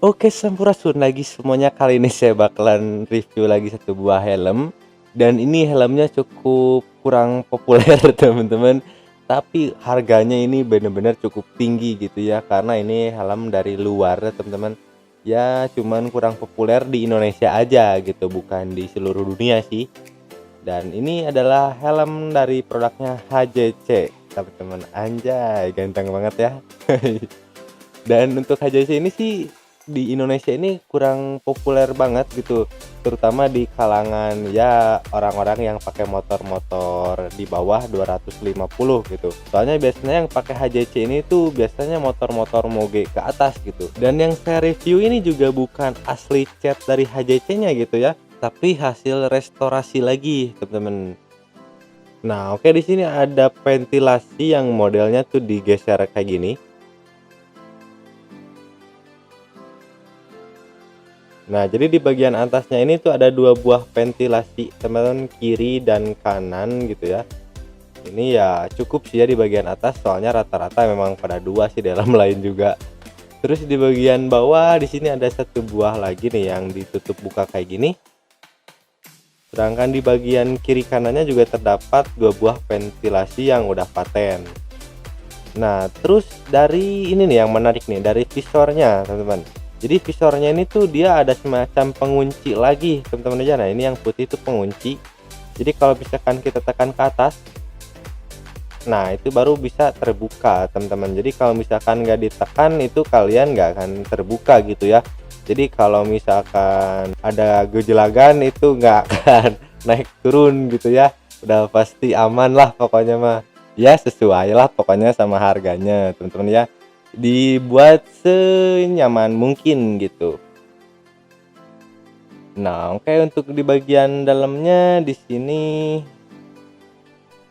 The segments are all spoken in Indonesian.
Oke, sampurasun lagi semuanya. Kali ini saya bakalan review lagi satu buah helm, dan ini helmnya cukup kurang populer teman-teman, tapi harganya ini bener-bener cukup tinggi gitu ya, karena ini helm dari luar ya teman-teman. Ya cuman kurang populer di Indonesia aja gitu, bukan di seluruh dunia sih. Dan ini adalah helm dari produknya HJC teman-teman. Anjay, ganteng banget ya. Dan untuk HJC ini sih di Indonesia ini kurang populer banget gitu, terutama di kalangan ya orang-orang yang pakai motor-motor di bawah 250 gitu. Soalnya biasanya yang pakai HJC ini tuh biasanya motor-motor moge ke atas gitu. Dan yang saya review ini juga bukan asli cat dari HJC-nya gitu ya, tapi hasil restorasi lagi, teman-teman. Nah, oke, di sini ada ventilasi yang modelnya tuh digeser kayak gini. Nah, jadi di bagian atasnya ini tuh ada dua buah ventilasi teman-teman, kiri dan kanan gitu ya. Ini ya cukup sih ya di bagian atas, soalnya rata-rata memang pada dua sih dalam lain juga. Terus di bagian bawah di sini ada satu buah lagi nih yang ditutup buka kayak gini. Sedangkan di bagian kiri kanannya juga terdapat dua buah ventilasi yang udah paten. Nah, terus dari ini nih yang menarik nih, dari visornya, teman-teman. Jadi visornya ini tuh dia ada semacam pengunci lagi, teman-teman aja. Nah, ini yang putih itu pengunci. Jadi kalau misalkan kita tekan ke atas, nah itu baru bisa terbuka, teman-teman. Jadi kalau misalkan nggak ditekan itu kalian nggak akan terbuka gitu ya. Jadi kalau misalkan ada gejelagan itu nggak akan naik turun gitu ya. Udah pasti aman lah pokoknya mah. Ya sesuai lah pokoknya sama harganya, teman-teman ya. Dibuat senyaman mungkin gitu. Nah, oke, untuk di bagian dalamnya di sini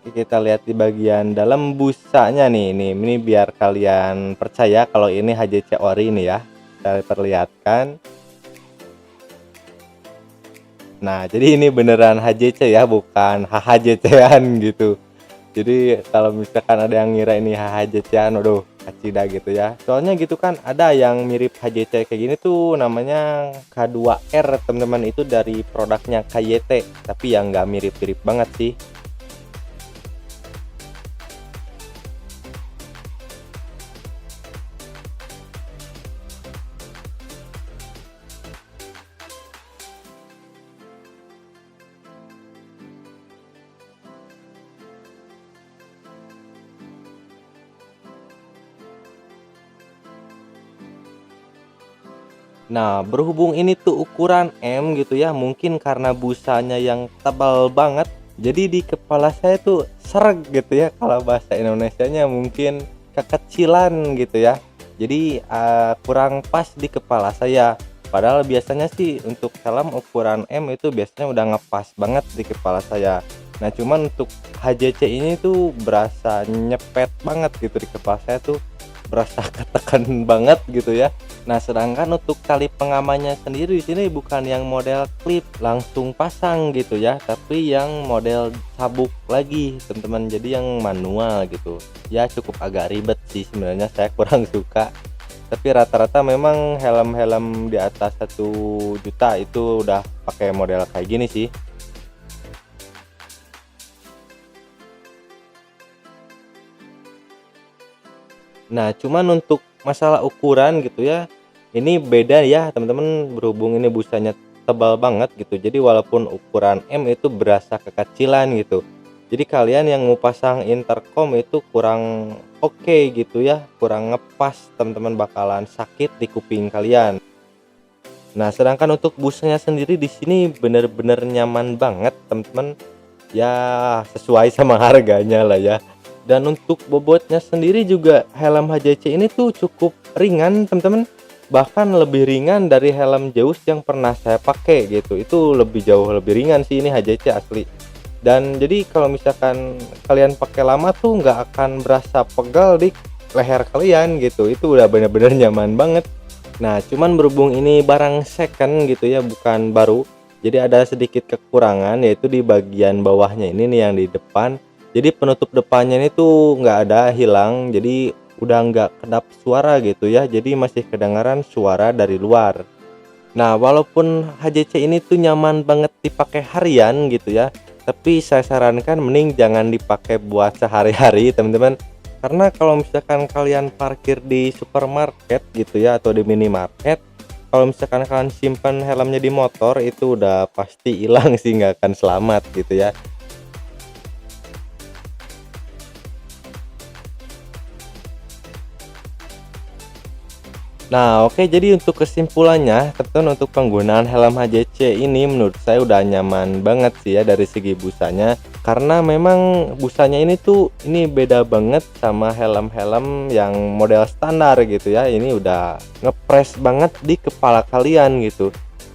kita lihat di bagian dalam busanya nih, ini biar kalian percaya kalau ini HJC ori nih ya. Saya perlihatkan. Nah, jadi ini beneran HJC ya, bukan HHJC-an gitu. Jadi kalau misalkan ada yang ngira ini HHJC-an, waduh, kacida gitu ya. Soalnya gitu kan ada yang mirip HJC kayak gini tuh namanya K2R teman-teman, itu dari produknya KYT, tapi yang nggak mirip-mirip banget sih. Nah, berhubung ini tuh ukuran M gitu ya, mungkin karena busanya yang tebal banget, jadi di kepala saya tuh sreg gitu ya, kalau bahasa Indonesianya mungkin kekecilan gitu ya. Jadi kurang pas di kepala saya. Padahal biasanya sih untuk helm ukuran M itu biasanya udah ngepas banget di kepala saya. Nah, cuman untuk HJC ini tuh berasa nyepet banget gitu di kepala saya tuh, berasa ketekan banget gitu ya. Nah, sedangkan untuk tali pengamannya sendiri di sini bukan yang model klip langsung pasang gitu ya, tapi yang model sabuk lagi, teman-teman. Jadi yang manual gitu. Ya cukup agak ribet sih sebenarnya, saya kurang suka. Tapi rata-rata memang helm-helm di atas 1 juta itu udah pakai model kayak gini sih. Nah, cuman untuk masalah ukuran gitu ya, ini beda ya teman-teman, berhubung ini busanya tebal banget gitu. Jadi walaupun ukuran M itu berasa kekecilan gitu. Jadi kalian yang mau pasang intercom itu kurang oke gitu ya, kurang ngepas, teman-teman bakalan sakit di kuping kalian. Nah, sedangkan untuk busanya sendiri di sini bener-bener nyaman banget, teman-teman. Ya sesuai sama harganya lah ya. Dan untuk bobotnya sendiri juga helm HJC ini tuh cukup ringan, teman-teman. Bahkan lebih ringan dari helm Zeus yang pernah saya pakai gitu. Itu lebih jauh lebih ringan sih ini HJC asli. Dan jadi kalau misalkan kalian pakai lama tuh nggak akan berasa pegal di leher kalian gitu. Itu udah bener-bener nyaman banget. Nah, cuman berhubung ini barang second gitu ya, bukan baru. Jadi ada sedikit kekurangan, yaitu di bagian bawahnya ini nih yang di depan. Jadi penutup depannya ini tuh nggak ada, hilang. Jadi udah nggak kedap suara gitu ya, jadi masih kedengaran suara dari luar. Nah, walaupun HJC ini tuh nyaman banget dipakai harian gitu ya, tapi saya sarankan mending jangan dipakai buat sehari-hari teman-teman. Karena kalau misalkan kalian parkir di supermarket gitu ya atau di minimarket, kalau misalkan kalian simpan helmnya di motor itu udah pasti hilang sih, nggak akan selamat gitu ya. Nah, oke, jadi untuk kesimpulannya, teman-teman, untuk penggunaan helm HJC ini menurut saya udah nyaman banget sih ya dari segi busanya. Karena memang busanya ini tuh ini beda banget sama helm-helm yang model standar gitu ya. Ini udah ngepres banget di kepala kalian gitu.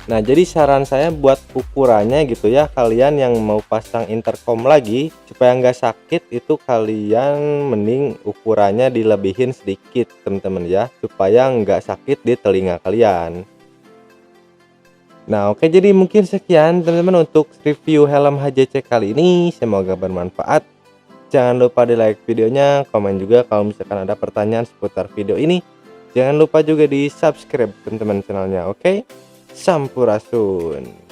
Nah, jadi saran saya buat ukurannya gitu ya, kalian yang mau pasang intercom lagi supaya nggak sakit itu kalian mending ukurannya dilebihin sedikit teman-teman ya, supaya nggak sakit di telinga kalian. Nah, oke, jadi mungkin sekian teman-teman untuk review helm HJC kali ini, semoga bermanfaat. Jangan lupa di like videonya, komen juga kalau misalkan ada pertanyaan seputar video ini. Jangan lupa juga di subscribe teman-teman channelnya, oke? Sampurasun.